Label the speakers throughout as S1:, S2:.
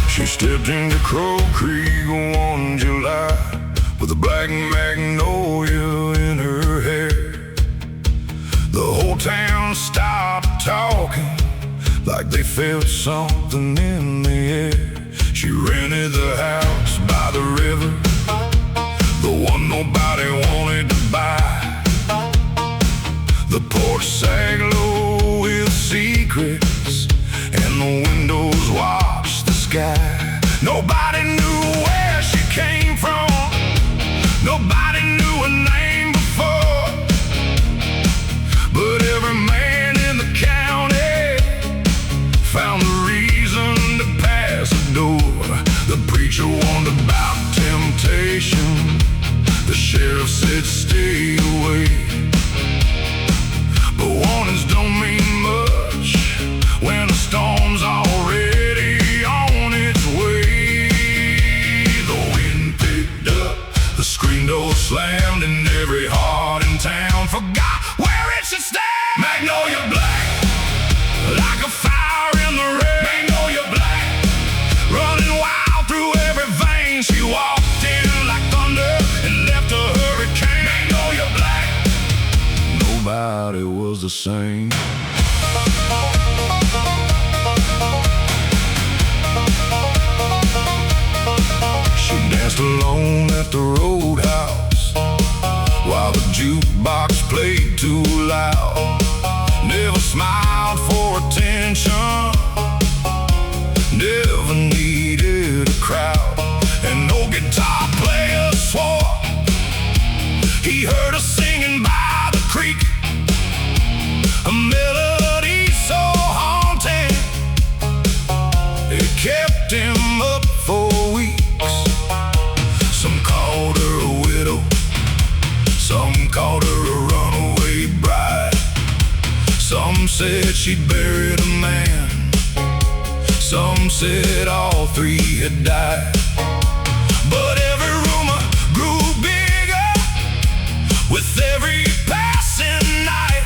S1: She stepped into Crow Creek one July with a black magnolia in her hair. The whole town stopped talking like they felt something in the air. She rented the house by the river, the one nobody wanted to buy. The porch sag low with secrets, and the windows watched the sky. Nobody knew where she came from, nobody knew her name before, but every man in the county found a reason to pass the door. The preacher warned about temptation, the sheriff said stay away. But warnings don't mean much when a storm's already on its way. The wind picked up, the screen door slammed, and every heart in town forgot where it should stand. Magnolia Black, like a fire in the rain. Magnolia Black, running wild through every vein. She walked in like thunder and left a hurricane. Magnolia Black, nobody was the same. She danced alone at the roadhouse while the jukebox played too loud. Never smiled for attention, never needed a crowd. And no guitar player swore he heard her singing by the creek, a melody so haunting it kept him up for weeks. Some called her a widow, some called her a runaway bride. Some said she'd buried a man, some said all three had died. But every rumor grew bigger with every passing night,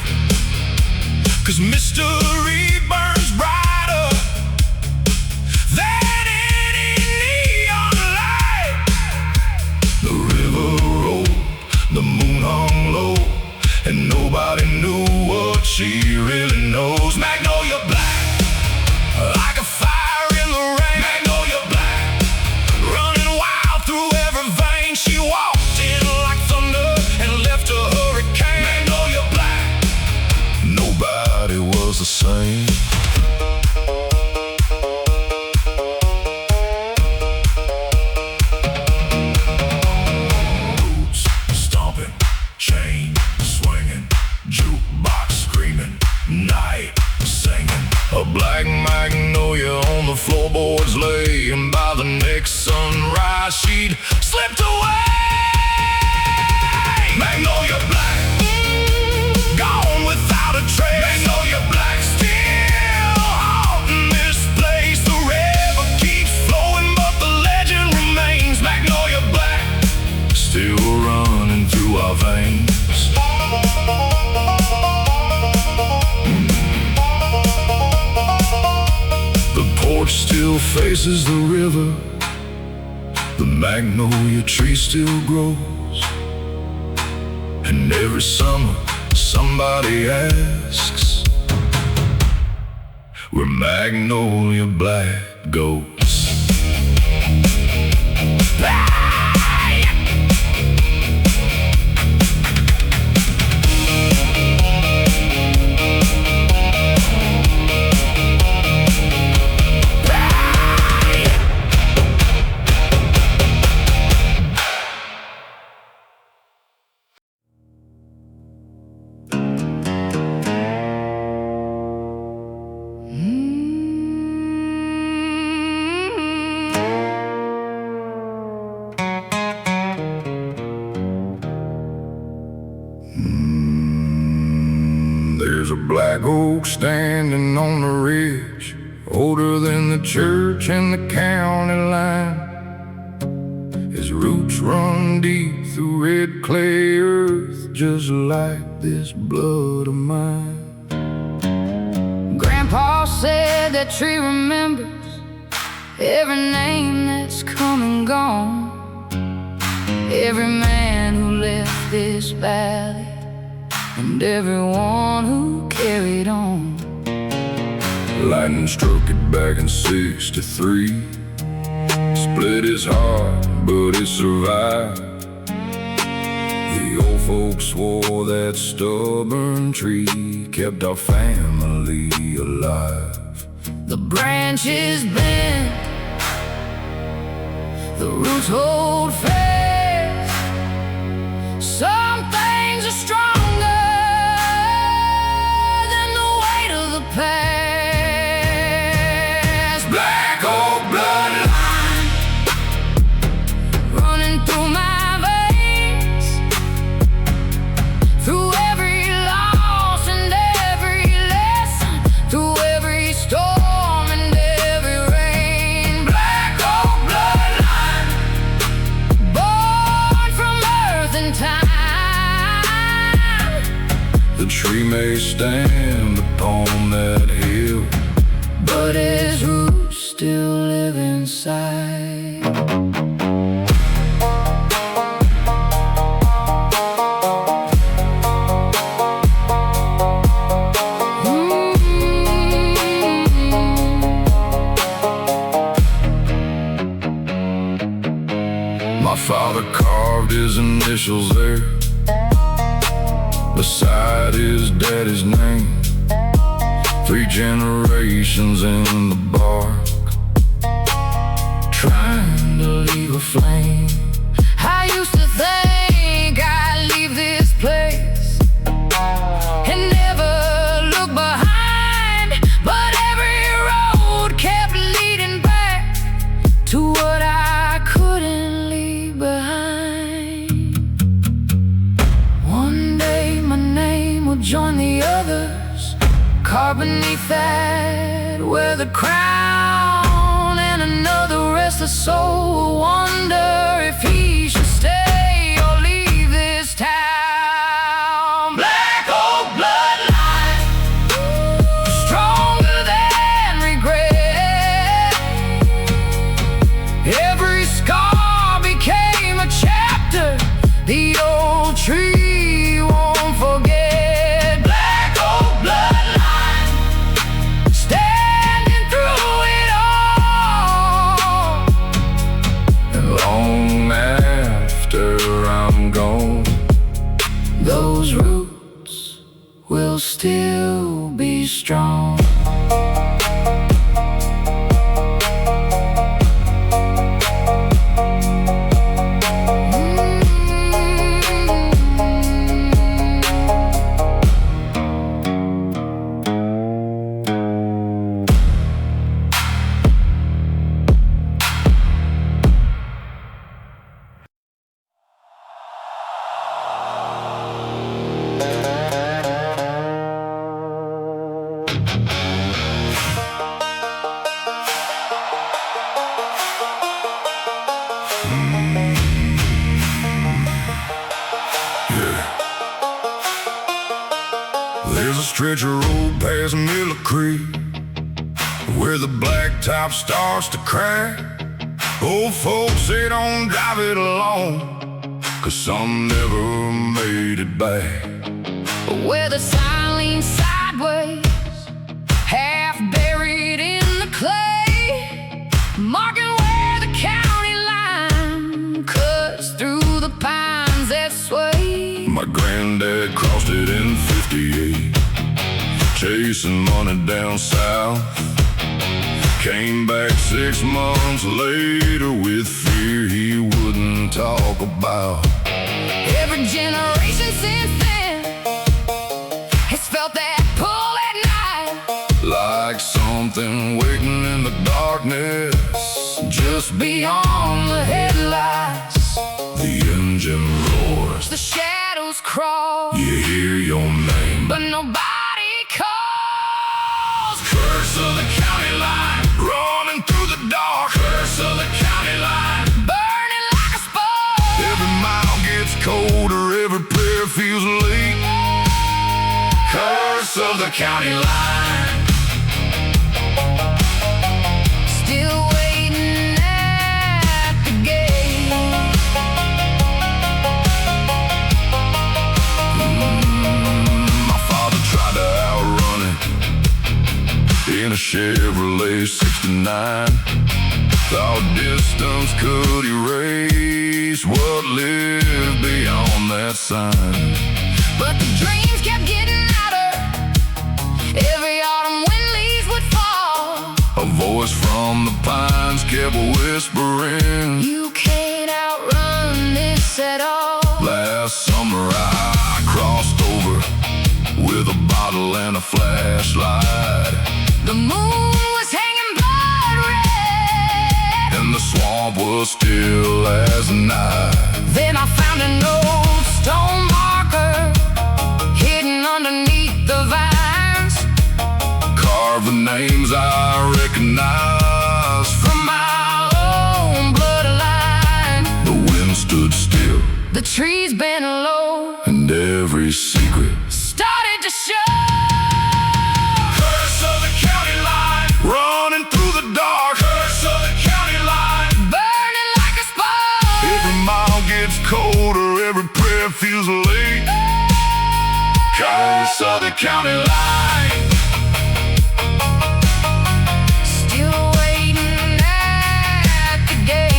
S1: 'cause mystery burns brighter than any neon light. The river rolled, the moon hung low, and nobody knew what she really knows. Magnolia Black, like a fire in the rain. Magnolia Black, running wild through every vein. She walked in like thunder and left a hurricane. Magnolia Black, nobody was the same. Boots stomping, chain swinging, jukebox screaming, night singing. A black magnolia on the floorboards lay, and by the next sunrise she'd slipped away. Magnolia Black, gone without a trace. Magnolia Black, still haunting this place. The river keeps flowing, but the legend remains. Magnolia Black, still running through our veins. The porch still faces the river, the magnolia tree still grows, and every summer somebody asks where Magnolia Black goes. There's a black oak standing on the ridge, older than the church and the county line. His roots run running deep through red clay earth, just like this blood of mine.
S2: Grandpa said that tree remembers every name that's come and gone, every man who left this valley, and everyone who carried on.
S1: Lightning struck it back in '63, split his heart, but it survived. The old folks swore that stubborn tree kept our family alive.
S2: The branches bend, the roots hold fast. Some things are stronger than the weight of the past.
S1: Black Oak Bloodline
S2: running through my veins, through every loss and every lesson, through every storm and every rain.
S1: Black Oak Bloodline,
S2: born from earth and time.
S1: the tree may stand upon that hill,
S2: but his roots still live inside.
S1: My father carved his initials there, beside his daddy's name. 3 generations in the bark, trying to leave a flame.
S2: I used to think I'd leave this place and never look behind, but every road kept leading back to what I couldn't leave behind. One day my name will join the others, carved beneath that weathered crown, and another restless soul will wonder if he should stay or leave this town.
S1: Black Oak Bloodline,
S2: Stronger than regret. Every scar became a chapter the old tree won't forget.
S1: Black Oak Bloodline,
S2: Standing through it all.
S1: and long after I'm gone,
S2: Those roots will still be strong.
S1: there's a stretch of road past Miller Creek where the blacktop starts to crack. Old folks say don't drive it alone, 'cause some never made it back.
S2: Where the sign leans sideways, half buried in the clay, marking where the county line cuts through the pines that sway.
S1: My granddad crossed it in '58, chasing money down south. Came back 6 months later with fear he wouldn't talk about.
S2: Every generation since then has felt that pull at night,
S1: Like something waiting in the darkness,
S2: just beyond the headlights.
S1: the engine roars.
S2: The shadows crawl,
S1: You hear your name,
S2: but nobody calls.
S1: curse of the county line, running through the dark. Curse of the county line,
S2: Burning like a spark.
S1: every colder, every prayer feels late. Curse of the county line.
S2: Still waiting at the gate.
S1: My father tried to outrun it in a Chevrolet 69. Thought distance could erase what lived beyond that sign.
S2: But the dreams kept getting louder. Every autumn when leaves would fall,
S1: A voice from the pines kept whispering,
S2: you can't outrun this at all.
S1: last summer I crossed over with a bottle and a flashlight,
S2: The moon was hanging blood red,
S1: and the swamp was still as night.
S2: then I found an old stone marker hidden underneath the vines.
S1: Carved the names I recognized.
S2: From my own bloodline,
S1: The wind stood still,
S2: the trees bent low,
S1: and every secret
S2: started to show.
S1: curse of the county line, running through the dark. Curse of the county line,
S2: Burning like a spark.
S1: every mile gets colder, every prayer feels late. Curse of the county line.
S2: Still waiting at the gate.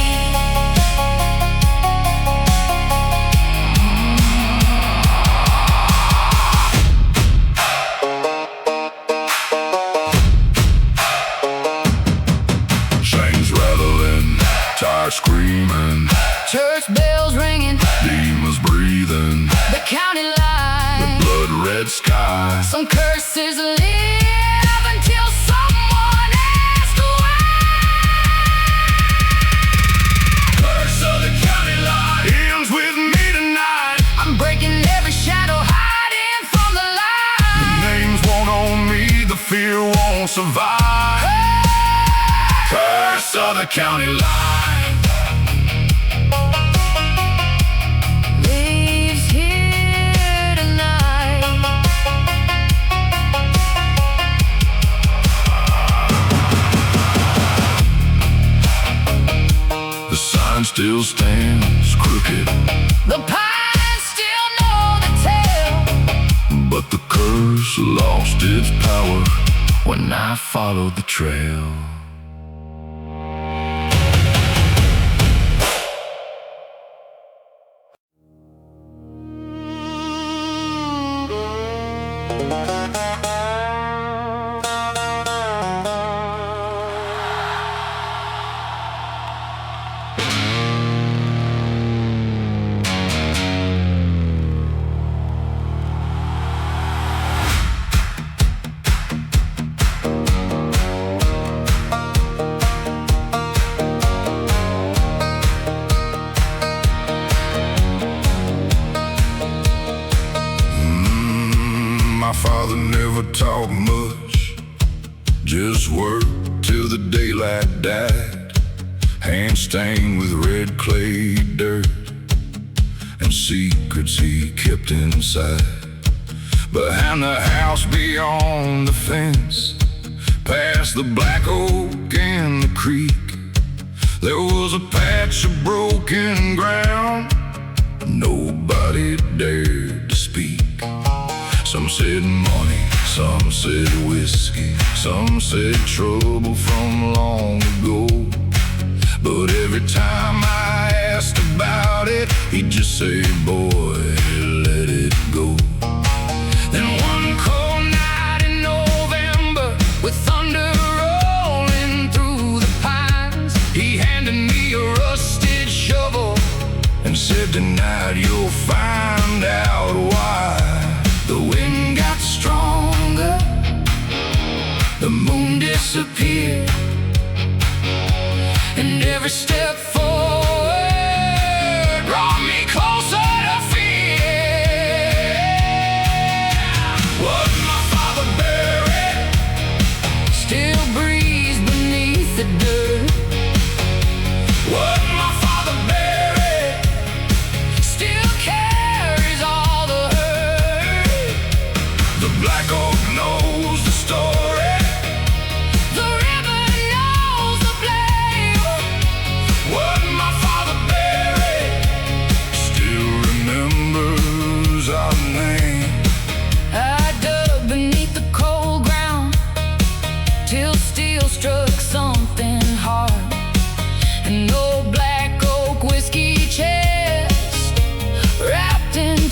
S1: Chains rattling, tires screaming,
S2: Church bells ringing,
S1: demons breathing,
S2: the county line.
S1: blood red sky.
S2: Some curses live until someone asks why.
S1: Curse of the county line ends with me tonight.
S2: I'm breaking every shadow, hiding from the light.
S1: Names won't own me, the fear won't survive. Curse of the county line.
S2: Lives here tonight.
S1: The sign still stands crooked,
S2: The pines still know the tale.
S1: but the curse lost its power when I followed the trail. My father never taught much, just worked till the daylight died. Hands stained with red clay dirt, and secrets he kept inside. Behind the house, beyond the fence, past the black oak and the creek, there was a patch of broken ground. Nobody dared to speak. Some said money, some said whiskey, some said trouble from long ago. But every time I asked about it, he'd just say, boy, let it go. Then one cold night in November, with thunder rolling through the pines, he handed me a rusted shovel and said, tonight you'll find out why. The wind got stronger, the moon disappeared, and every step forward brought me closer to fear. What my father buried still breathes beneath the dirt. What my father buried still carries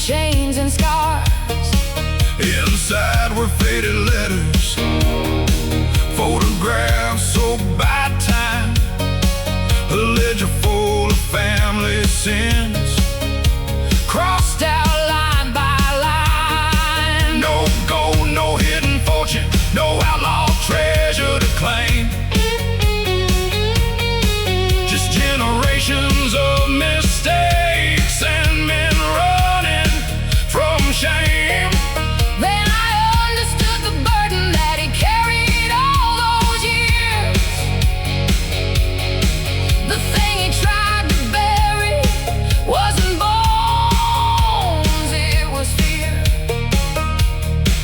S2: chains and scars.
S1: Inside were faded letters, photographs soaked by time, a ledger full of family sins,
S2: Crossed out line by line.
S1: no gold, no hidden fortune, no outlaw treasure to claim. Just generations of mistakes and men running from shame.
S2: Then I understood the burden that he carried all those years. The thing he tried to bury wasn't bones, it was fear.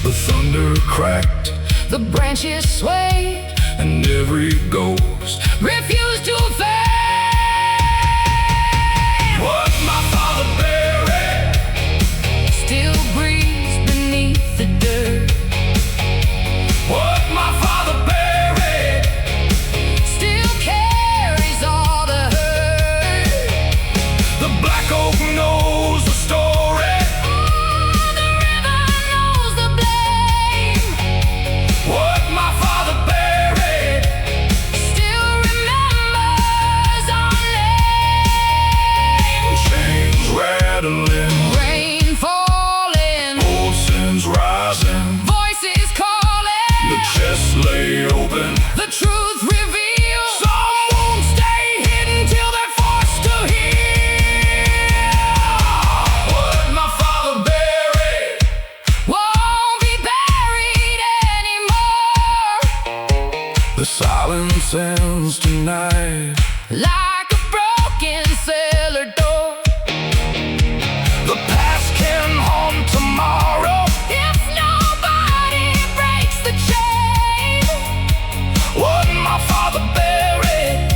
S1: The thunder cracked
S2: The branches swayed,
S1: and every ghost
S2: refused to fade.
S1: what my father buried
S2: Still breathes beneath the dirt.
S1: what my father buried.
S2: Still carries all the hurt.
S1: The black oak knows the story.
S2: The river knows the blame.
S1: What my father buried.
S2: Still remembers our name.
S1: Chains rattling,
S2: Rain falling,
S1: old sins rising.
S2: voices calling.
S1: The chest lay open.
S2: The truth revealed. Some wounds stay hidden till they're forced to heal.
S1: What my father buried.
S2: Won't be buried anymore.
S1: The silence ends tonight.
S2: Like a broken cellar door.
S1: The past can haunt tomorrow.
S2: If nobody breaks the chain.
S1: What my father buried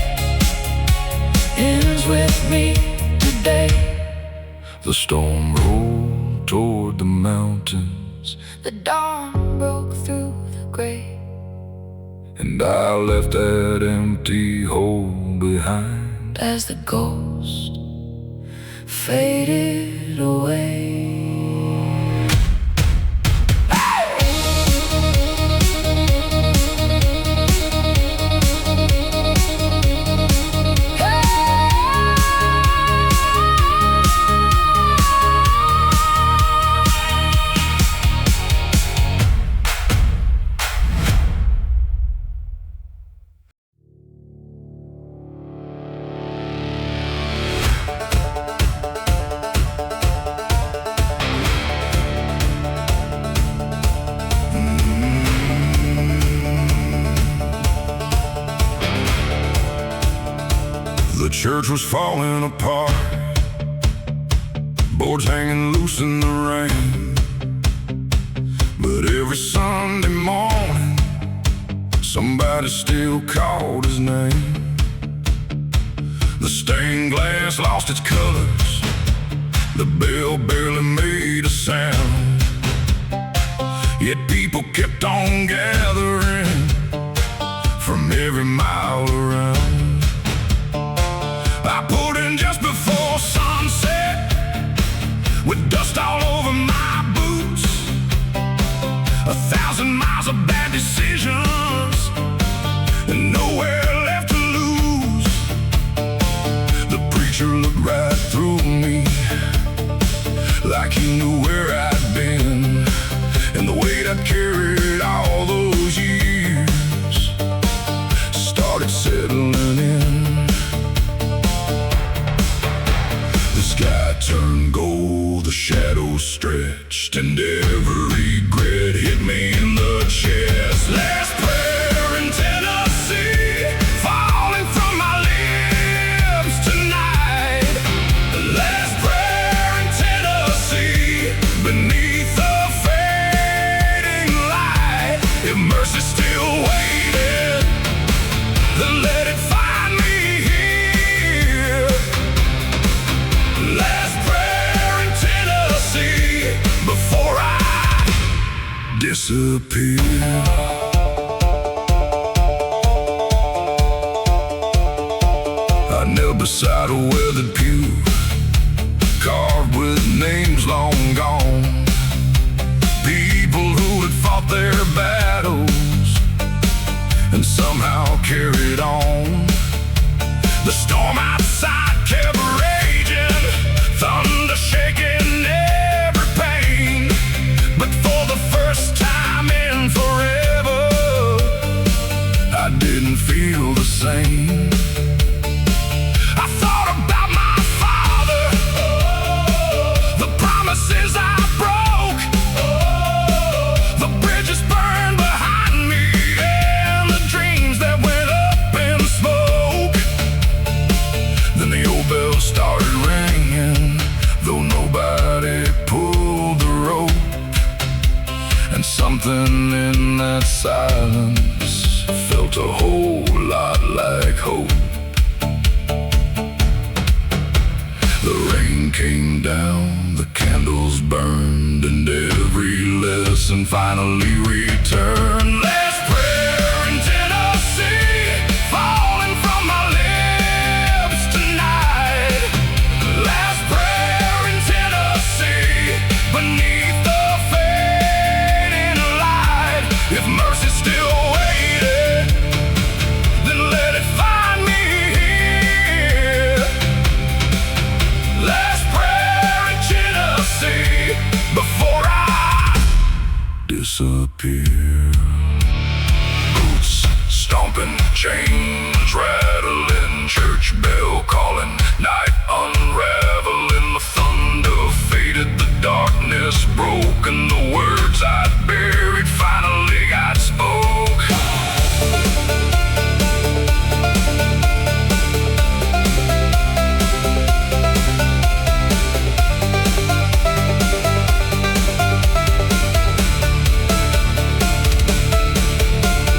S2: Ends with me today.
S1: The storm rolled toward the mountains,
S2: The dawn broke through the gray.
S1: and I left that empty hole behind.
S2: As the ghost faded away.
S1: The church was falling apart, boards hanging loose in the rain. But every Sunday morning, somebody still called his name. The stained glass lost its colors, the bell barely made a sound. Yet people kept on gathering from every mile around. I pulled in just before sunset, with dust all over my boots. 1,000 miles of bad decisions, and nowhere left to lose. The preacher looked right through me, like he knew where I'd been, and the weight I'd carried all those years started settling in. The sky turned gold, the shadows stretched, and every regret hit me in the chest. Last prayer in Tennessee, falling from my lips tonight. Last prayer in Tennessee, beneath the fading light. If mercy's still waiting, then let it find me here. Last prayer in Tennessee, before I disappear. I knelt beside a weathered pew, carved with names long gone, people who had fought their battles and somehow carried on. The storm outside kept raging, thunder shaking every pane. But for the first time in forever, I didn't feel the same. I thought about my father, the promises I broke, the bridges burned behind me, and the dreams that went up in smoke. Then the old bell started ringing, though nobody pulled the rope. And something in that silence felt a whole lot like hope. The rain came down, the candles burned, and every lesson finally returned. Last prayer in Tennessee, falling from my lips tonight. Last prayer in Tennessee, beneath the fading light. If mercy still waited, then let it find me here. Last prayer in Tennessee, before I disappear. Boots stomping, chains rattling, church bell calling, night unraveling. The thunder faded, the darkness broke, and the words I'd buried finally got spoke.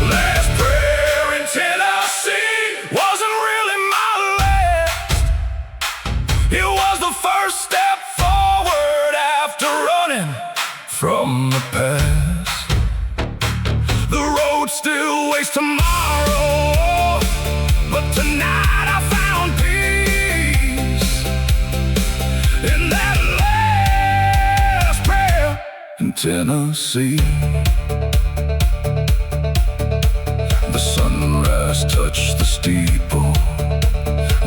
S1: Last prayer in Tennessee wasn't really my last. It was the first step forward after running from the past. The road still waits tomorrow, but tonight I found peace in that last prayer in Tennessee. The sunrise touched the steeple,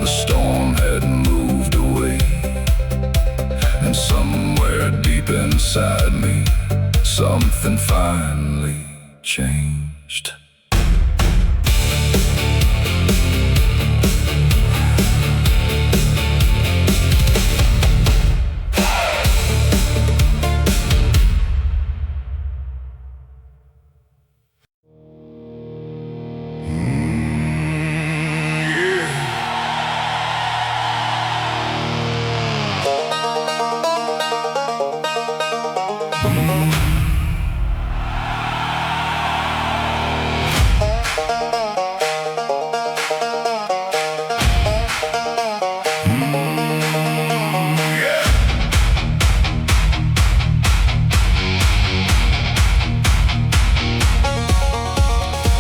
S1: the storm had moved away, and somewhere deep inside me, something finally changed.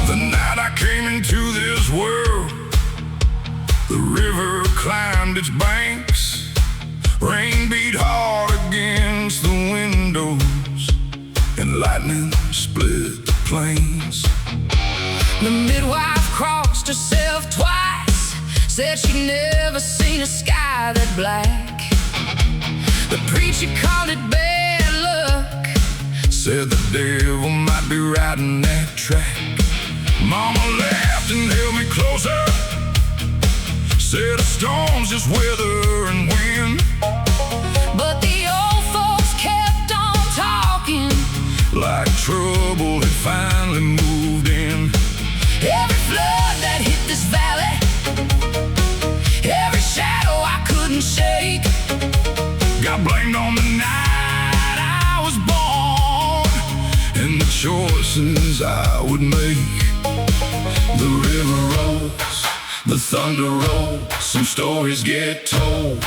S1: The night I came into this world, the river climbed its banks, rain beat hard against the windows, and lightning split the plains.
S2: The midwife crossed herself twice, said she'd never seen a sky that black. The preacher called it bad luck,
S1: Said the devil might be riding that track. Mama laughed and held me closer, said a storm's just weather and wind.
S2: but the old folks kept on talking.
S1: Like trouble had finally moved in.
S2: Every flood that hit this valley, every shadow I couldn't shake,
S1: Got blamed on the night I was born and the choices I would make. The river rolls, the thunder rolls, some stories get told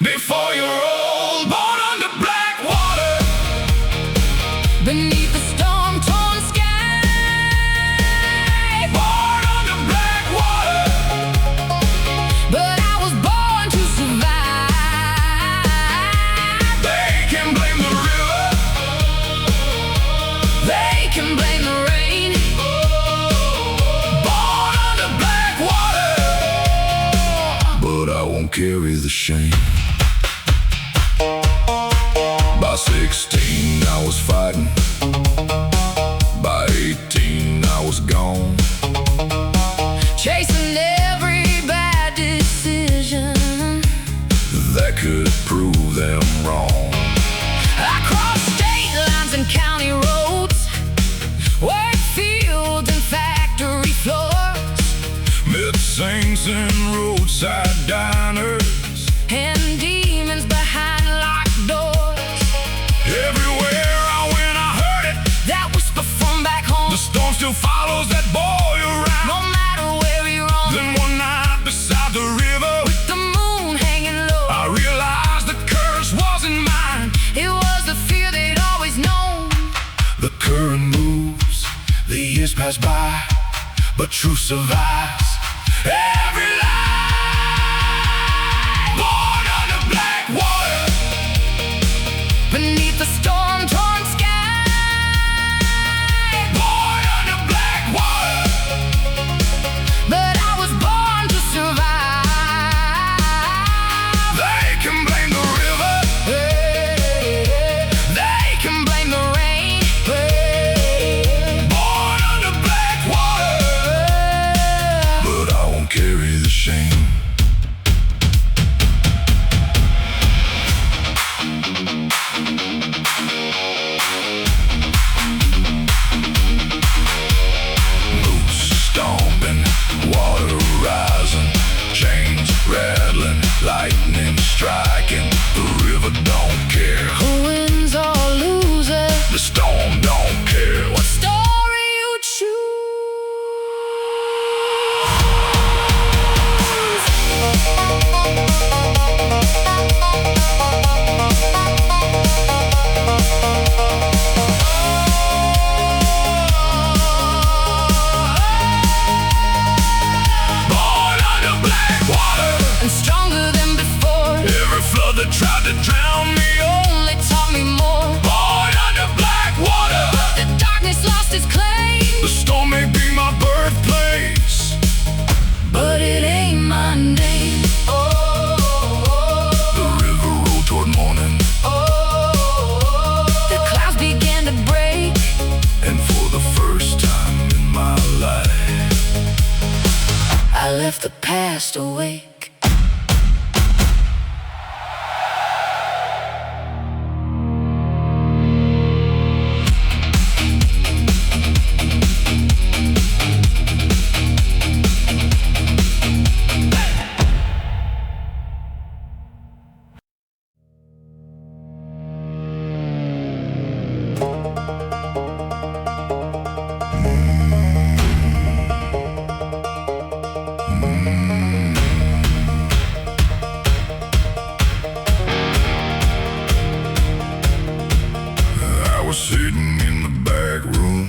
S1: before you're old. Born under black water,
S2: beneath the storm-torn sky.
S1: born under black water,
S2: But I was born to survive.
S1: carry the shame. By 16 I was fighting, by 18 I was gone,
S2: chasing every bad decision
S1: that could prove them wrong.
S2: I crossed state lines and county roads, worked fields and factory floors,
S1: met saints in roadside diners,
S2: and demons behind locked doors.
S1: Everywhere I went I heard it,
S2: That whisper from back home.
S1: the storm still follows that boy around.
S2: No matter where he roams,
S1: Then one night beside the river,
S2: with the moon hanging low,
S1: I realized the curse wasn't mine.
S2: it was the fear they'd always known.
S1: The current moves, the years pass by, but truth survives. Every lie, born under black water,
S2: Beneath the storm-torn sky,
S1: born under black water.
S2: but I was born to survive.
S1: They can blame the river,
S2: They can blame the rain,
S1: born under black water, but I won't carry the shame. Moose stomping, water rising, chains rattling, lightning striking. The river don't care,
S2: who wins or loses,
S1: the storm don't care.
S2: what story you choose.
S1: Born under black water,
S2: And stronger than before,
S1: every flood that tried to drown me.
S2: only taught me more.
S1: Born under black water,
S2: The darkness lost its claim,
S1: the storm may be my birthplace,
S2: but it ain't my name.
S1: the river rolled toward morning,
S2: The clouds began to break,
S1: and for the first time in my life,
S2: I left the past awake.
S1: I was sitting in the back room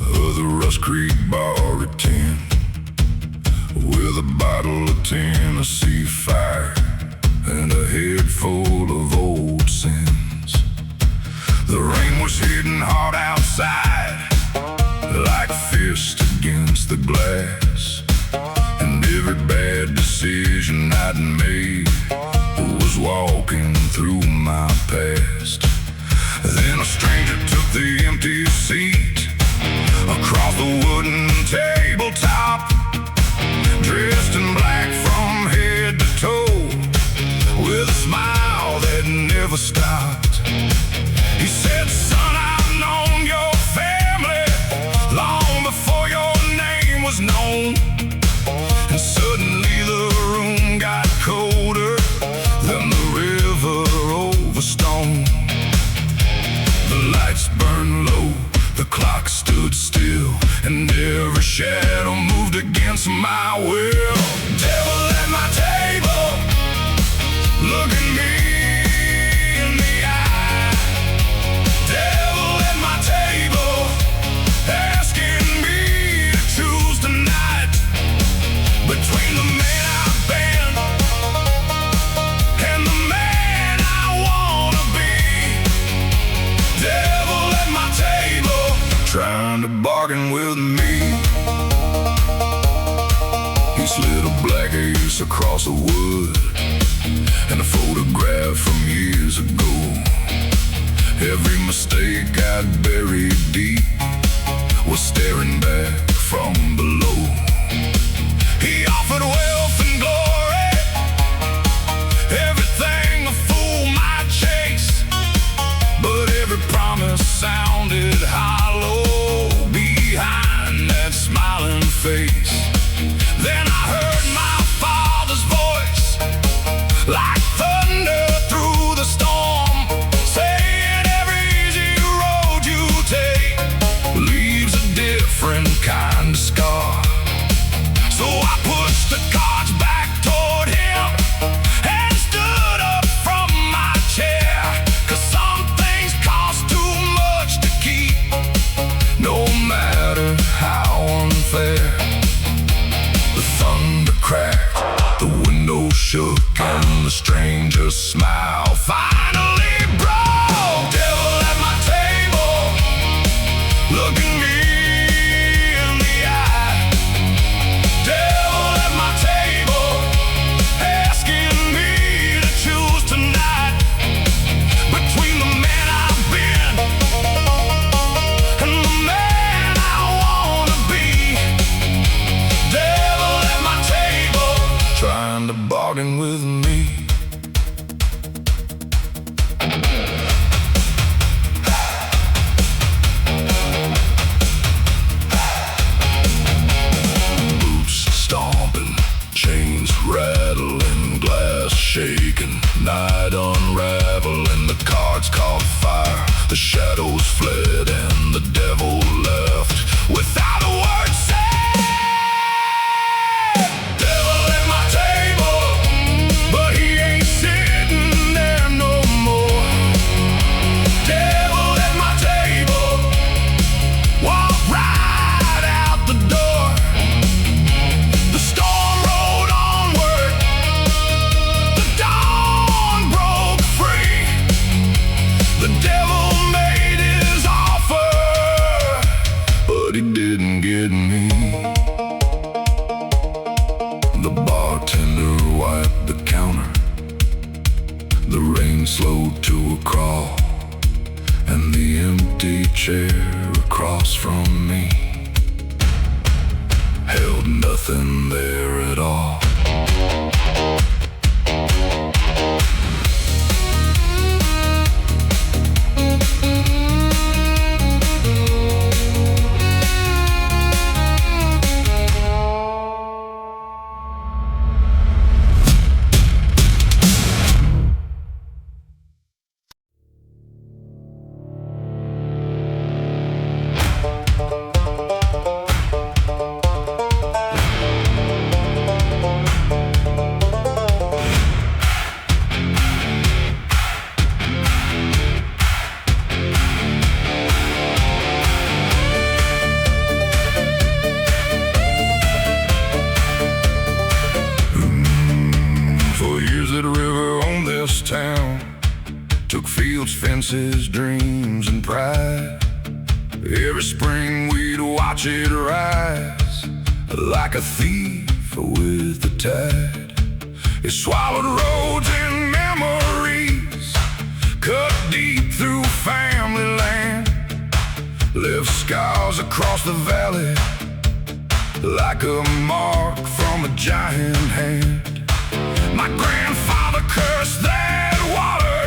S1: of the Rust Creek bar at 10, with a bottle of Tennessee Fire and a head full of old sins. The rain was hitting hard outside, like fist against the glass, and every bad decision I'd made was walking through my past. Then a stranger took the empty seat across the wooden tabletop, dressed in black from head to toe, with a smile that never stopped. He said, "Son, I've known your family long before your name was known." And suddenly the room got colder than the river over stone. The lights burned low, the clock stood still, and every shadow moved against my will. Devil at my table, look at me in the eye. Devil at my table, asking me to choose tonight between the man I've been and the man I wanna be. Devil at my table, trying to bargain with me. He slid a black ace face across the wood, and a photograph from years ago. Every mistake I'd buried deep was staring back from below. He offered wealth and glory, everything a fool might chase, but every promise sounded hollow behind that smiling face. Then I heard my father's voice, like thunder through the storm, saying every easy road you take leaves a different kind of scar. So I pushed the cards back toward him and stood up from my chair, 'cause some things cost too much to keep, no matter how unfair. The thunder cracked, the window shook, and the stranger's smile finally broke. Devil at my table, looking me in the eye. Devil at my table, asking me to choose tonight between the man I've been and the man I wanna be. Devil at my table, trying to bargain with me. Boots stomping, chains rattling, glass shaking, night unraveling. The cards caught fire, the shadows fled, and the devil left without a word said. Devil at my table, but he ain't sitting there no more. Devil at my table, walk right out the door. The storm rolled onward, the dawn broke free. The devil made his offer, but he didn't get me. The bartender wiped the counter, the rain slowed to a crawl, and the empty chair across from me held nothing there at all. Town took fields, fences, dreams, and pride. Every spring we'd watch it rise, like a thief with the tide. It swallowed roads and memories, cut deep through family land, left scars across the valley, like a mark from a giant hand. My grandfather cursed that water,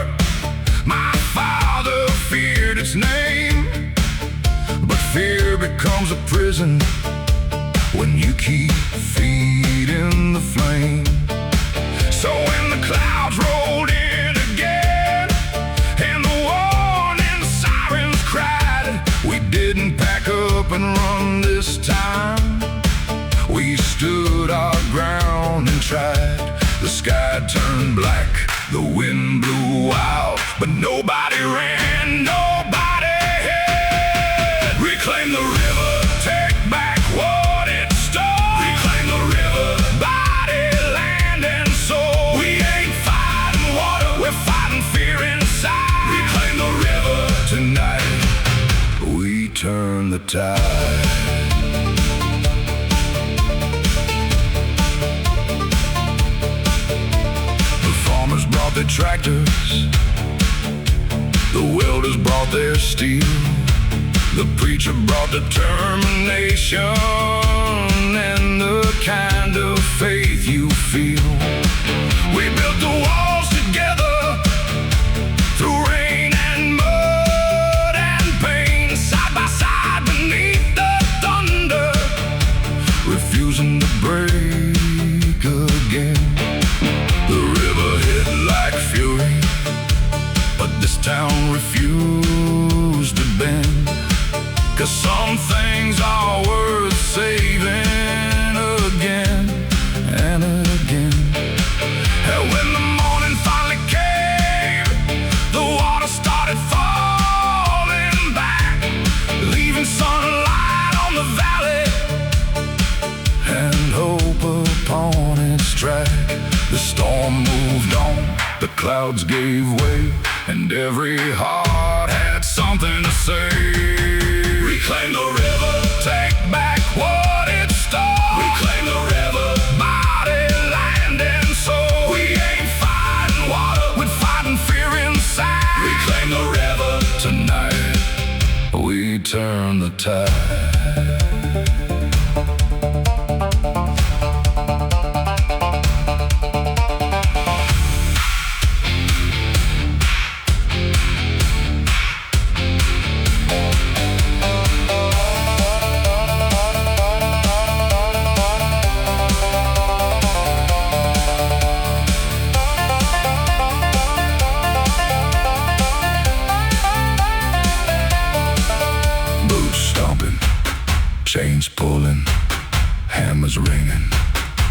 S1: my father feared its name, but fear becomes a prison when you keep feeding the flame. So when the clouds rolled in again and the warning sirens cried, we didn't pack up and run this time. We stood our ground and tried. The sky turned black, the wind blew wild, but nobody ran, nobody hid. Reclaim the river, take back what it stole. Reclaim the river, body, land, and soul. We ain't fighting water, we're fighting fear inside. Reclaim the river, tonight we turn the tide. their tractors, the welders brought their steel, the preacher brought determination and the kind of faith you feel. We built the walls together through rain and mud and pain, side by side beneath the thunder, refusing to break again. The river hit like fury, but this town refused to bend, 'cause some things are worth saving again and again. And when the morning finally came, the water started falling back, leaving sunlight on the valley and hope upon its track. The storm moved on, the clouds gave way, and every heart had something to say. Reclaim the river, take back what it stole. Reclaim the river, body, land, and soul. We ain't fighting water, we're fighting fear inside. Reclaim the river, tonight we turn the tide. Chains pulling, hammers ringing,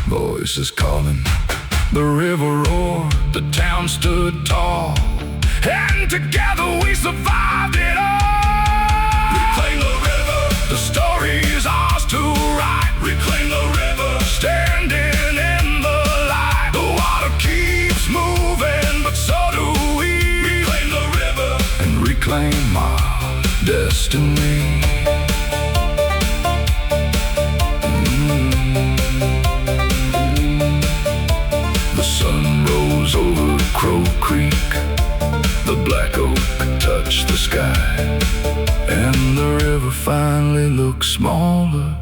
S1: voices calling. The river roared, the town stood tall, and together we survived it all. Reclaim the river, the story's ours to write. Reclaim the river, standing in the light. The water keeps moving, but so do we. Reclaim the river and reclaim our destiny. Over Crow Creek, the black oak touched the sky, and the river finally looked smaller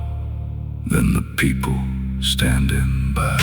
S1: than the people standing by.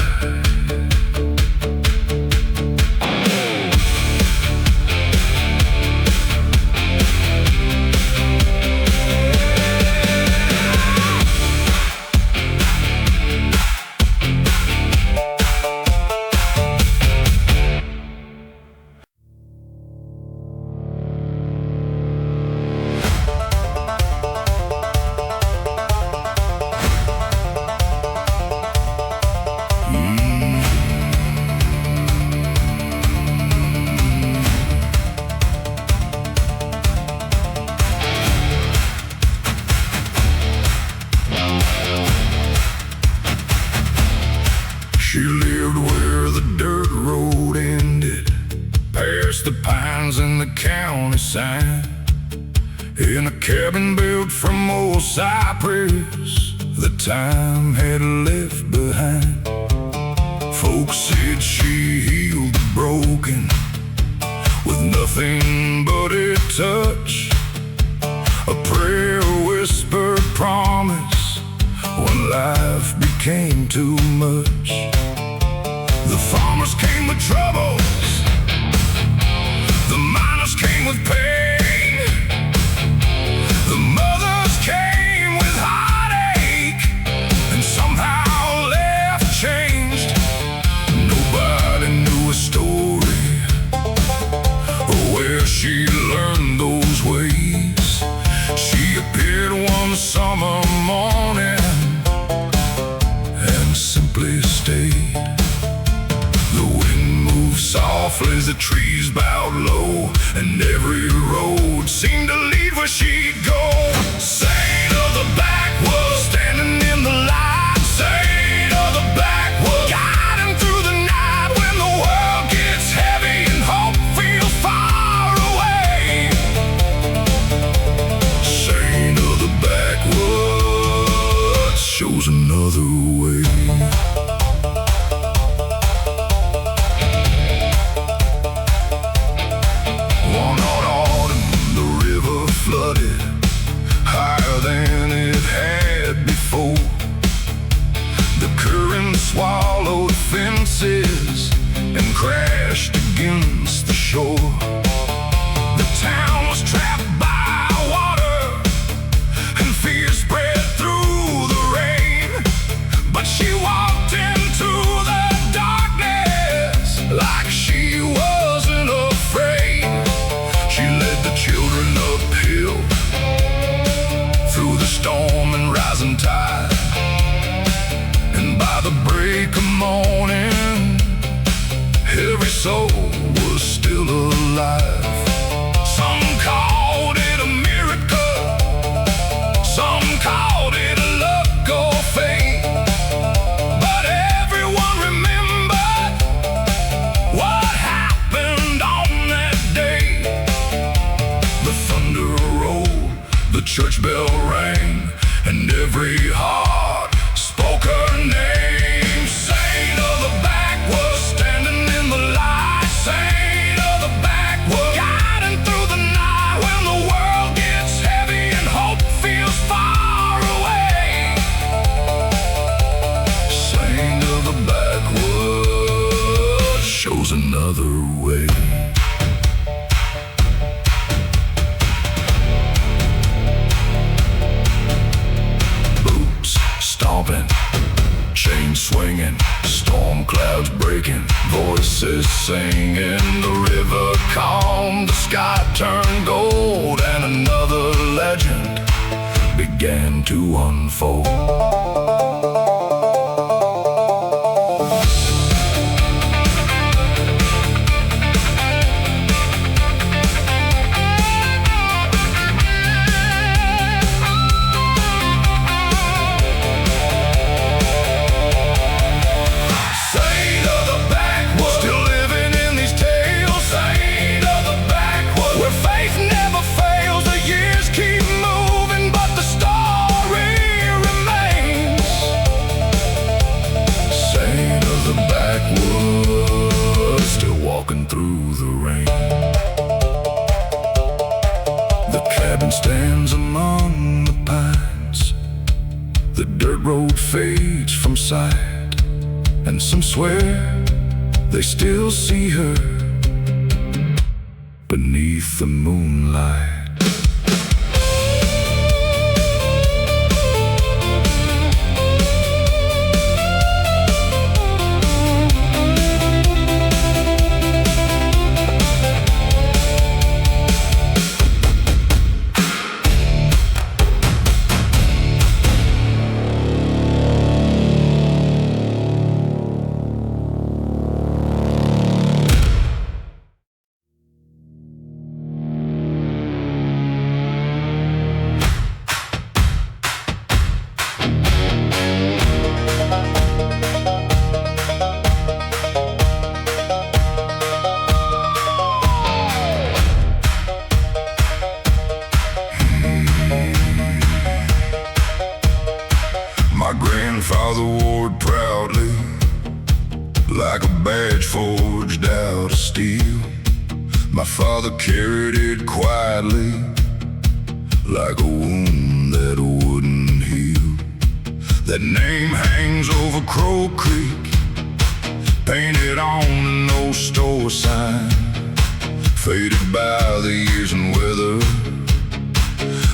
S1: She lived where the dirt road ended, past the pines and the county sign, in a cabin built from old cypress the time had left behind. Folks said she healed the broken with nothing but a touch, a prayer, whispered promise when life became too much. The farmers came with troubles, the miners came with pain, the mothers came with heartache, and somehow left changed. Nobody knew a story or where she learned those ways. She appeared one summer morning and simply stayed. The wind moved softly as the trees bowed low, and every road seemed to lead where she'd go. Saint of the backwoods, standing in the light. Saint of the backwoods, guiding through the night when the world gets heavy and hope feels far away. Saint of the backwoods shows another way. church bell rang, and every heart spoke her name. Saint of the backwoods, standing in the light. Saint of the backwoods, guiding through the night when the world gets heavy and hope feels far away. Saint of the backwoods shows another way. Stomping, chains swinging, storm clouds breaking, voices singing. The river calmed, the sky turned gold, and another legend began to unfold. Through the rain, the cabin stands among the pines. The dirt road fades from sight, and some swear they still see her beneath the moonlight. My grandfather wore it proudly, like a badge forged out of steel. My father carried it quietly, like a wound that wouldn't heal. That name hangs over Crow Creek, painted on an old store sign, faded by the years and weather,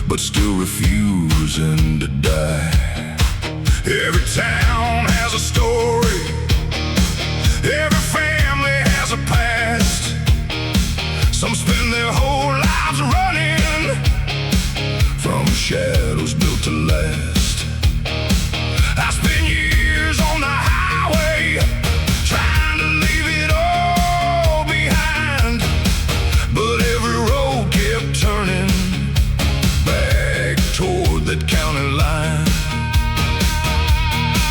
S1: but still refusing to die. Every town has a story, every family has a past. Some spend their whole lives running from shadows built to last. I spent years on the highway trying to leave it all behind, but every road kept turning back toward that county line.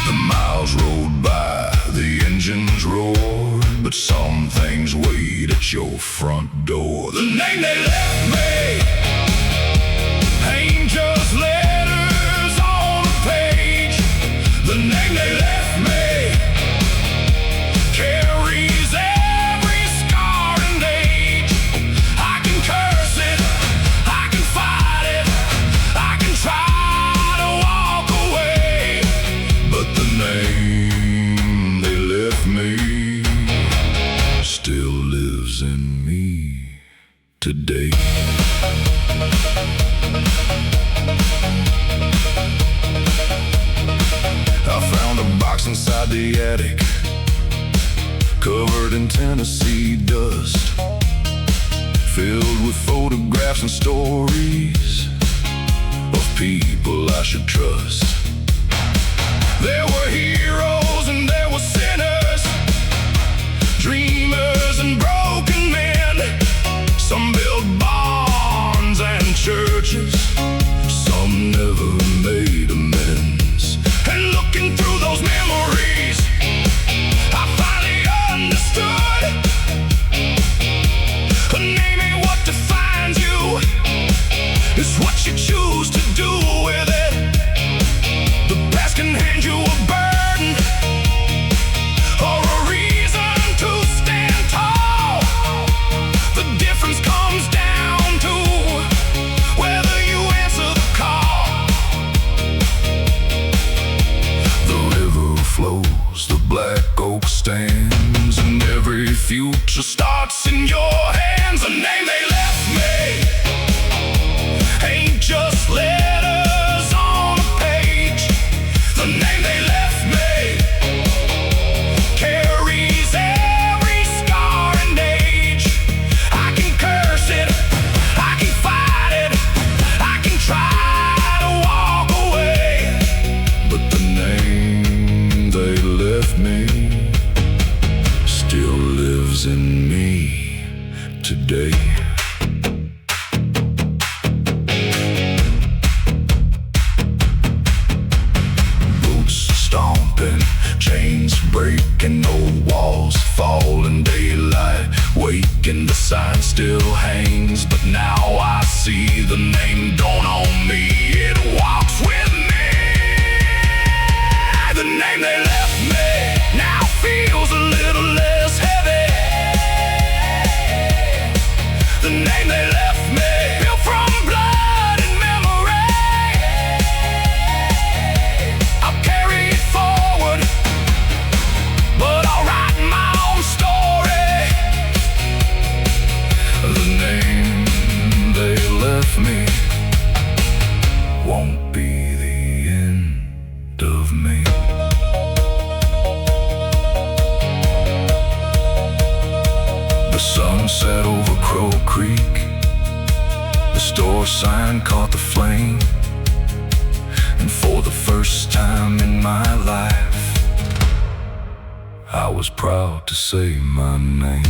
S1: The miles rolled by, the engines roared, but some things wait at your front door. The name they left me ain't just letters on a page. The name they left me carries every scar and age. I can curse it, I can fight it, I can try to walk away, but the name they left me still lives in me today. I found a box inside the attic, covered in Tennessee dust, filled with photographs and stories of people I should trust. There were heroes and there were sinners, dreamers and broken men. Some built barns and churches, some never made amends. And looking through those memories, I finally understood. A name ain't what defines you, it's what you choose to comes down to whether you answer the call. The river flows, the black oak stands, and every future starts in your hands. The name they left me ain't just letters on a page. The name they left me carries every scar and age. I can curse it, I can fight it, I can try to walk away, but the name they left me still lives in me today. Boots stomping, chains breaking, old walls fall in daylight, waking. The sign still hangs, but now I see the name dawn on me. It walks with me. The name they left me now feels a little less heavy. The name they left me, built from blood and memory. I'll carry it forward, but I'll write my own story. The name they left me won't be the end of me. The sun set over Crow Creek. The store sign caught the flame, and for the first time in my life, I was proud to say my name.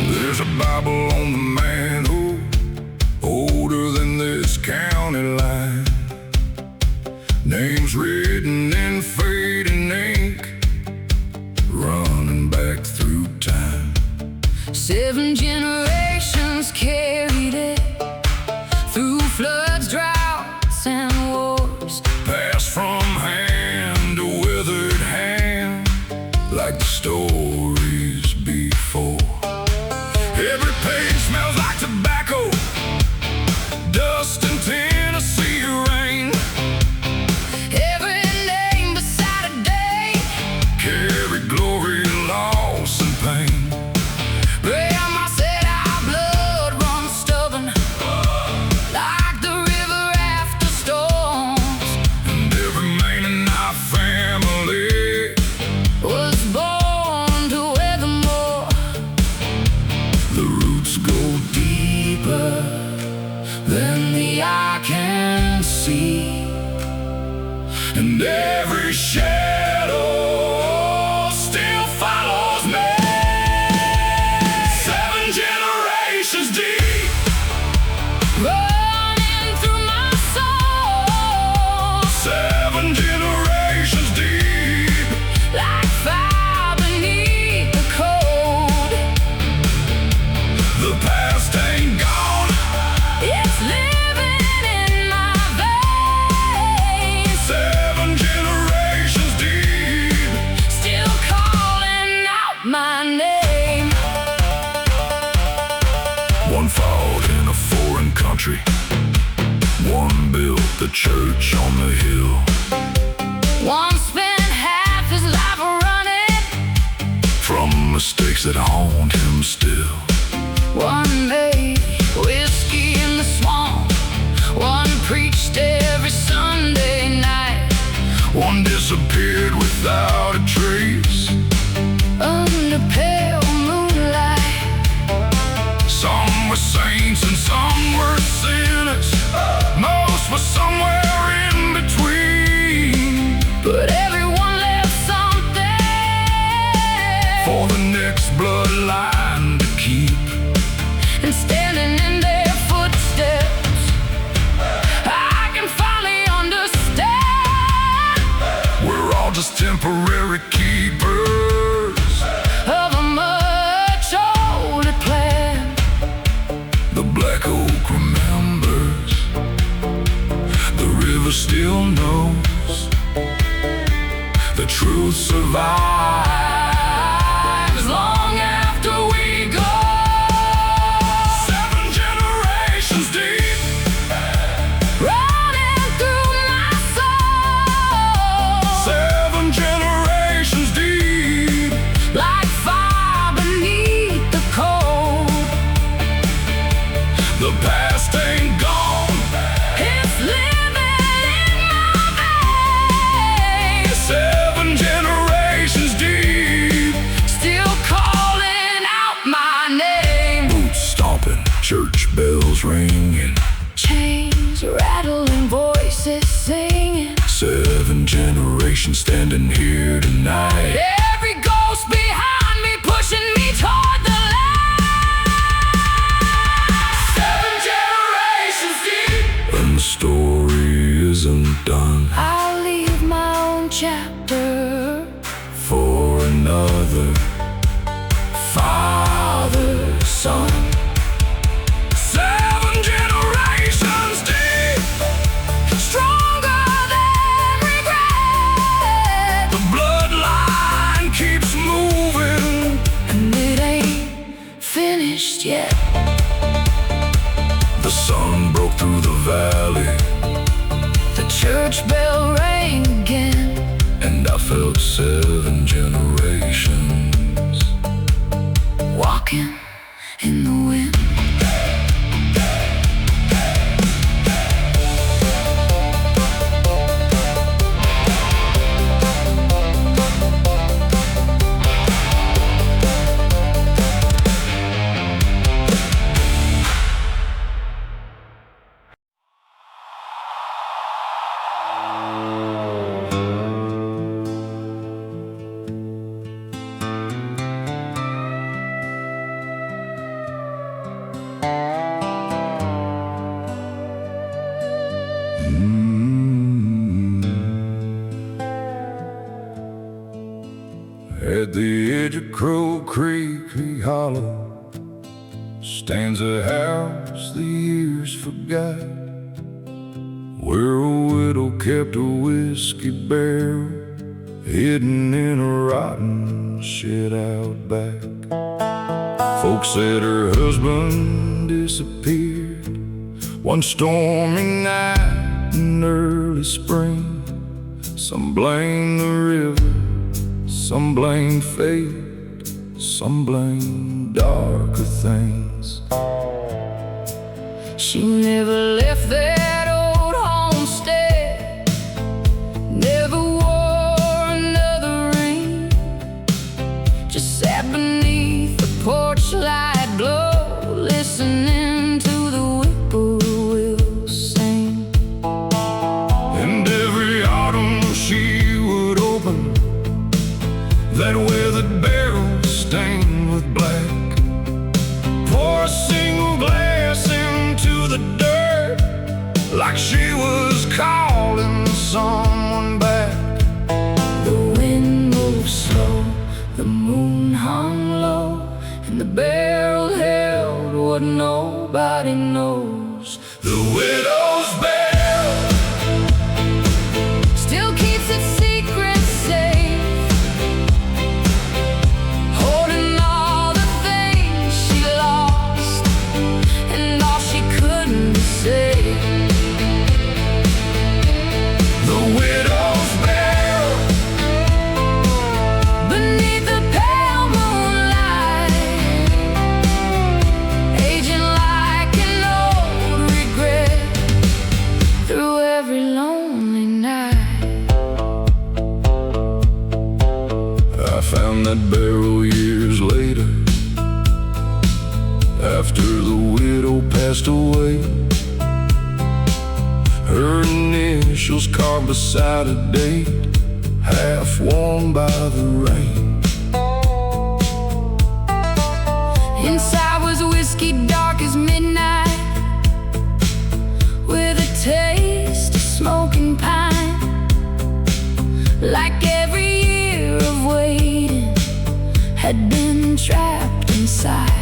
S1: There's a Bible on the mantle, older than this county line. Names written in fading ink, running back through time.
S2: 7 generations carried it through floods, droughts, and wars.
S1: Passed from hand to withered hand, like the stories before. Every page smells like tobacco, dust and Tennessee rain.
S2: Every name beside a day
S1: Carry glory, loss, and pain.
S2: Grandma said our blood runs stubborn, like the river after storms.
S1: And every man in our family
S2: Was born to weather more.
S1: the roots go
S2: Deeper than the eye can see,
S1: and every shadow still follows me. 7 generations deep,
S2: running through my soul,
S1: 7 generations deep.
S2: like fire beneath the cold.
S1: The past ain't gone,
S2: It's living in my veins,
S1: 7 generations deep.
S2: still calling out my name.
S1: One fought in a foreign country, one built the church on the hill.
S2: One spent half his life running,
S1: From mistakes that haunt him still.
S2: one made whiskey in the swamp, One preached every Sunday night,
S1: one disappeared without a trace.
S2: under pale moonlight.
S1: Some were saints and some were sinners. Most were somewhere in between.
S2: But everyone left something
S1: For the next bloodline to keep.
S2: and standing in their footsteps, I can finally understand.
S1: We're all just temporary keepers
S2: Of a much older plan.
S1: the black oak remembers. The river still knows. The truth survives long after we go. 7 generations deep,
S2: Running through my soul
S1: 7 generations deep.
S2: like fire beneath the cold.
S1: The past ain't gone.
S2: It's living in my veins,
S1: 7 generations deep.
S2: still calling out my name.
S1: Boots stomping, church bells ringing.
S2: Chains rattling, voices singing.
S1: 7 generations standing here tonight.
S2: Every ghost behind me pushing me toward the light.
S1: 7 generations deep. And the story isn't done
S2: I'll leave my own chapter
S1: for another father, son. 7 generations deep.
S2: stronger than regret.
S1: The bloodline keeps moving.
S2: And it ain't finished yet.
S1: The sun broke through the valley,
S2: The church bell rang again.
S1: and I felt 7 generations
S2: Walking in the wind.
S1: At the edge of Crow Creek Hollow stands a house the years forgot, where a widow kept a whiskey barrel hidden in a rotten shed out back. Folks said her husband disappeared one stormy night in early spring. Some blame the river, some blame fate, some blame darker things.
S2: She never left that old homestead, never wore another ring, just sat beneath the porch light glow, listening to the whippoorwills sing.
S1: And every autumn she would open that weathered barrel stained with black, pour a single glass into the dirt, like she was calling someone back.
S2: The wind moved slow, the moon hung low, and the barrel held what nobody knows.
S1: The widow's bell
S2: Still keeps its secret safe, holding all the things she lost and all she couldn't say.
S1: The widow's bell
S2: Beneath the pale moonlight, aging like an old
S1: that barrel years later, after the widow passed away. Her initials carved beside a date, half worn by the rain.
S2: Inside was whiskey dark as midnight, with a taste of smoking pine. Like every year of waiting had been trapped inside.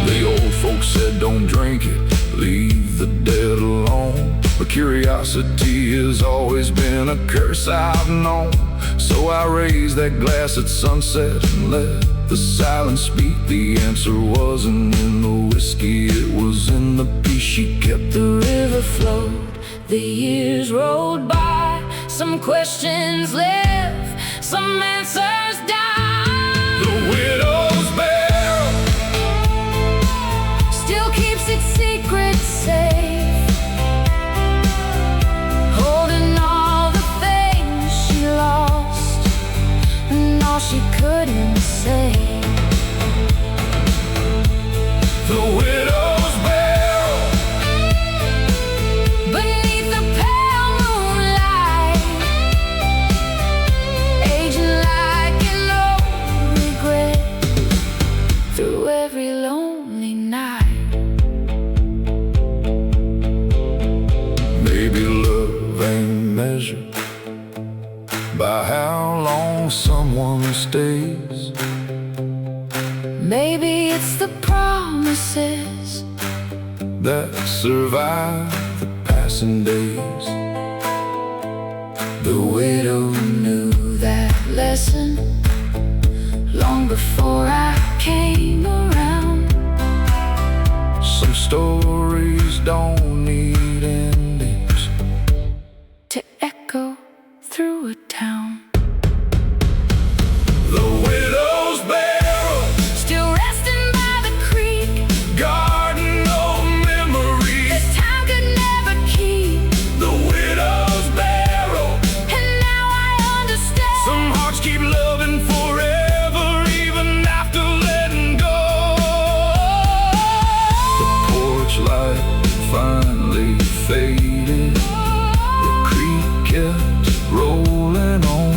S1: The old folks said don't drink it, leave the dead alone. But curiosity has always been a curse I've known. So I raised that glass at sunset and let the silence speak. The answer wasn't in the whiskey, it was in the peace she kept.
S2: The river flowed, the years rolled by. Some questions live, some answers die.
S1: The widow's barrel
S2: still keeps its secret safe, holding all the things she lost and all she couldn't say.
S1: The widow's barrel
S2: Beneath the pale moonlight, aging like an old regret through every lonely night.
S1: Maybe love ain't measured by how long someone stays.
S2: Maybe it's the promises
S1: that survive the passing days.
S2: the widow knew that lesson long before I came around.
S1: Some stories don't need endings
S2: To echo through a town.
S1: The widow's barrel
S2: Still resting by the creek,
S1: garden of memories.
S2: that time could never keep.
S1: The widow's barrel,
S2: And now I understand.
S1: some hearts keep loving forever, even after letting go. The porch light finally faded, the creek kept rolling on.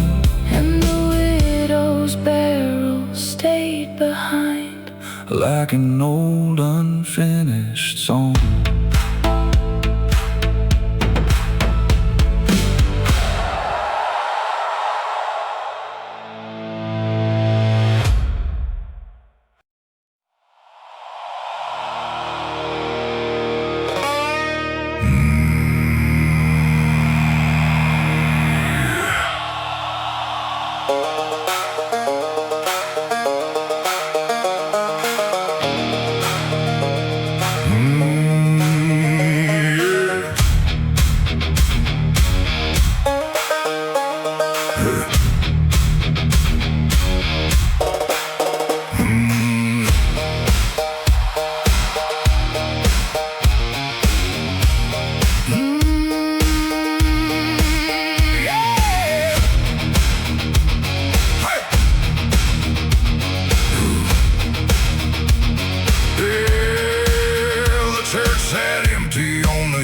S2: And the widow's barrel stayed behind.
S1: Like an old unfinished song.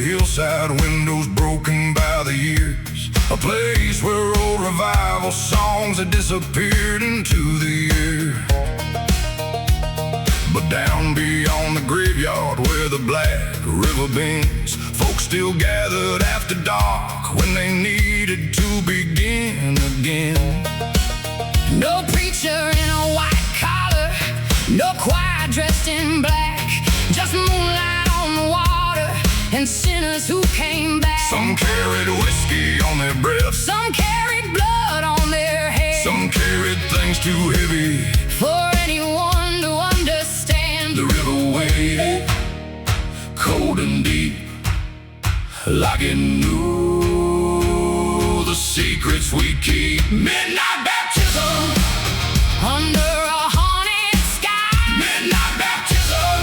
S1: Hillside, windows broken by the years. A place where old revival songs had disappeared into the air. But down beyond the graveyard where the black river bends, folks still gathered after dark when they needed to begin again.
S2: No preacher in a white collar, no choir dressed in black, just moonlight on the water and sinners who came back.
S1: Some carried whiskey on their breath,
S2: Some carried blood on their head,
S1: some carried things too heavy
S2: for anyone to understand.
S1: The river waited, cold and deep, like it knew the secrets we keep. Midnight baptism
S2: Under a haunted sky,
S1: midnight baptism,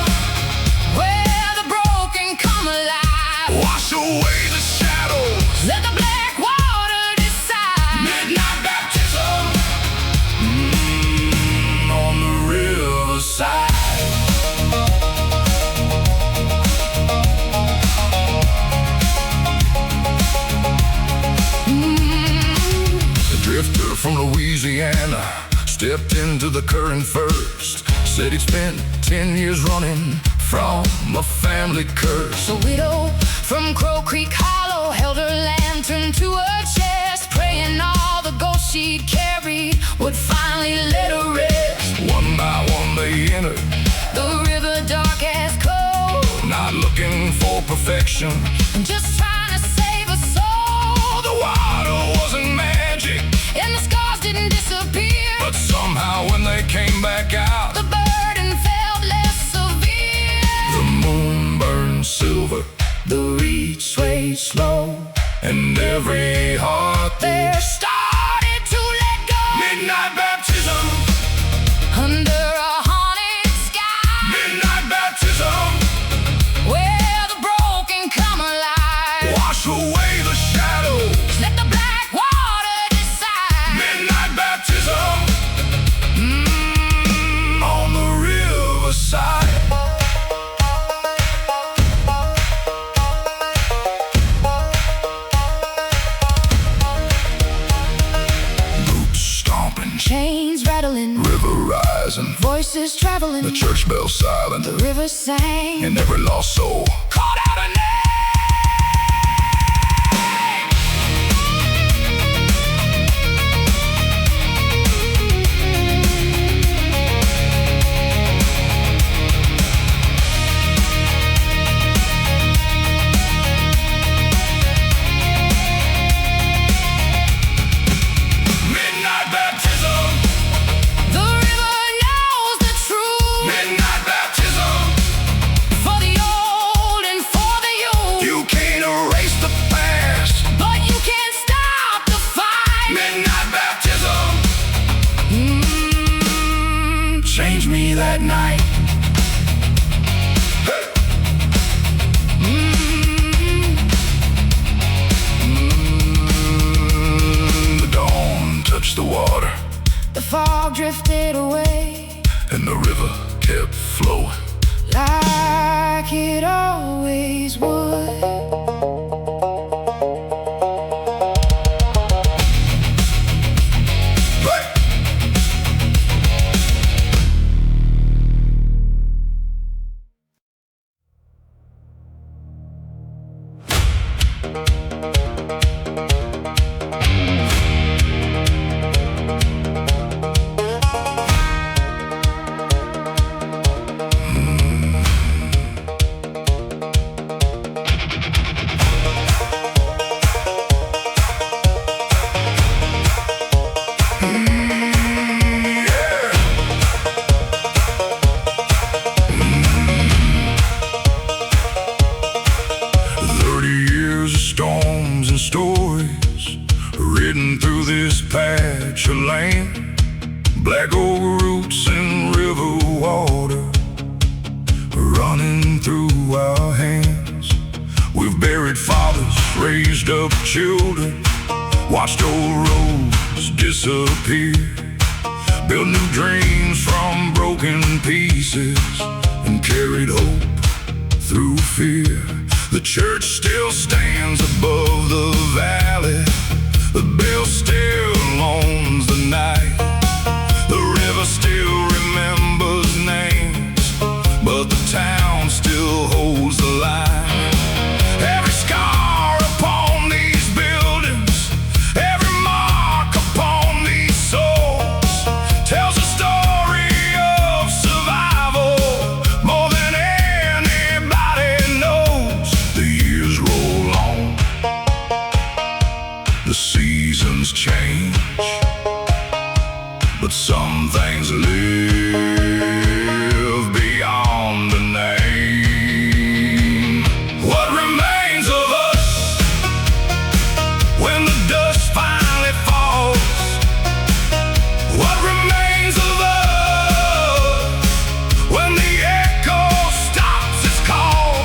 S2: where the broken come alive.
S1: wash away the shadows.
S2: Let the black water decide.
S1: stepped into the current first. Said he'd spent 10 years running from a family curse.
S2: The widow from Crow Creek Hollow held her lantern to her chest, praying all the ghosts she'd carried would finally let her rest.
S1: One by one they entered
S2: the river dark as coal,
S1: not looking for perfection,
S2: just trying to save a soul.
S1: The water wasn't magic
S2: And the scars didn't disappear,
S1: but somehow when they came back out,
S2: the burden felt less severe.
S1: the moon burned silver,
S2: The reed swayed slow,
S1: and every heart
S2: there started to let go.
S1: midnight baptism,
S2: Under a haunted sky,
S1: midnight baptism,
S2: where the broken come alive.
S1: wash away the shadows,
S2: Let the black water decide.
S1: midnight baptism, on the riverside. Boots stomping,
S2: Chains rattling,
S1: river rising,
S2: voices traveling,
S1: the church bell silent,
S2: the river sang.
S1: and every lost soul called out a name. Midnight baptism,
S2: The river knows the truth,
S1: midnight baptism.
S2: for the old and for the youth.
S1: You can't erase the past,
S2: But you can't stop the fight.
S1: midnight baptism. Changed me that night. The dawn touched the water,
S2: The fog drifted away,
S1: and the river kept flowing.
S2: like it always would.
S1: Hey! Storms and stories ridden through this patch of land. Black oak roots and river water running through our hands. We've buried fathers, raised up children, watched old roads disappear, built new dreams from broken pieces, and carried hope through fear. The church still stands above the valley, the bell still owns the night, the river still remembers names, but the town still holds the line. Every scar upon these buildings, every mark upon these souls, tells a story of survival more than anybody knows. The years roll on, the seasons change, but some things live beyond the name. What remains of us when the dust finally falls? What remains of us when the echo stops its call?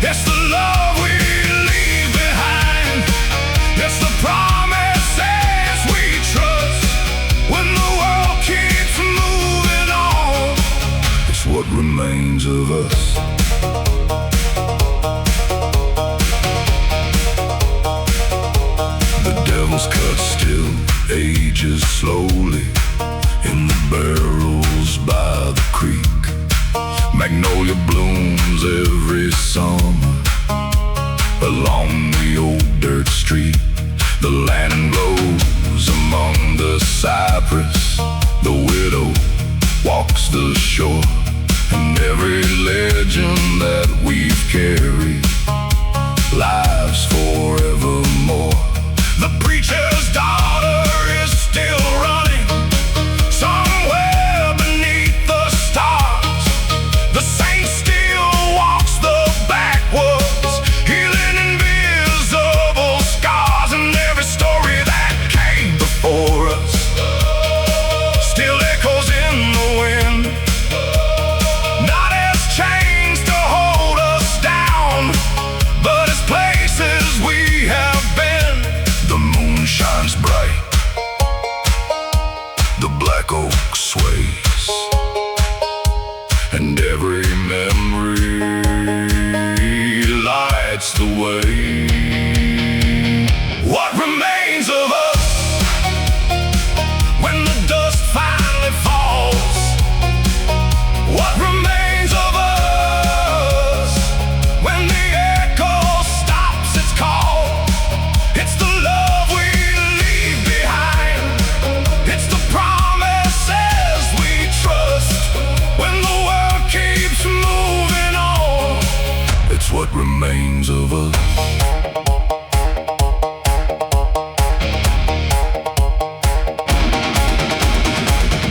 S1: It's the love we leave behind, it's the promises we trust when the world keeps moving on. It's what remains of us. The devil's cut still ages slowly, on the old dirt street. The lantern glows among the cypress. The widow walks the shore, and every legend that we've carried lives forevermore. The preacher's daughter is still running somewhere beneath the stars. The saint still walks the backwoods, healing invisible scars. And every story that came before us still echoes in the wind, not as chains to hold us down, but as places we have been. The moon shines bright, the black oak sways, and every memory lights the way. What remains of us when the dust finally falls? What remains of us when the echo stops its call? It's the love we leave behind, it's the promises we trust when the world keeps moving on. It's what remains of us.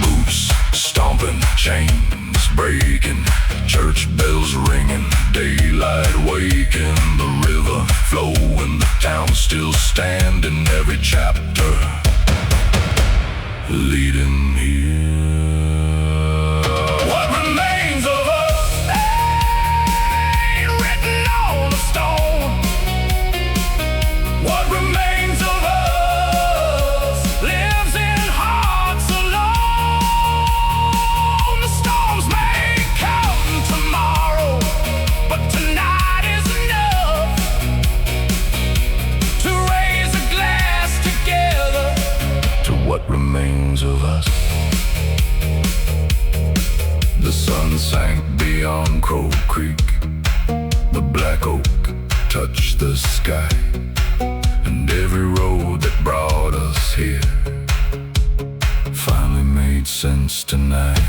S1: Boots stomping, chains breaking, church bells ringing, daylight waking, the river flowing, the town still standing, every chapter leading here. What remains of us ain't written on a stone. What remains of us lives in hearts alone. The storms may come tomorrow, but tonight is enough to raise a glass together to what remains of us. The sun sank beyond Crow Creek, the black oak touched the sky, and every road that brought us here finally made sense tonight.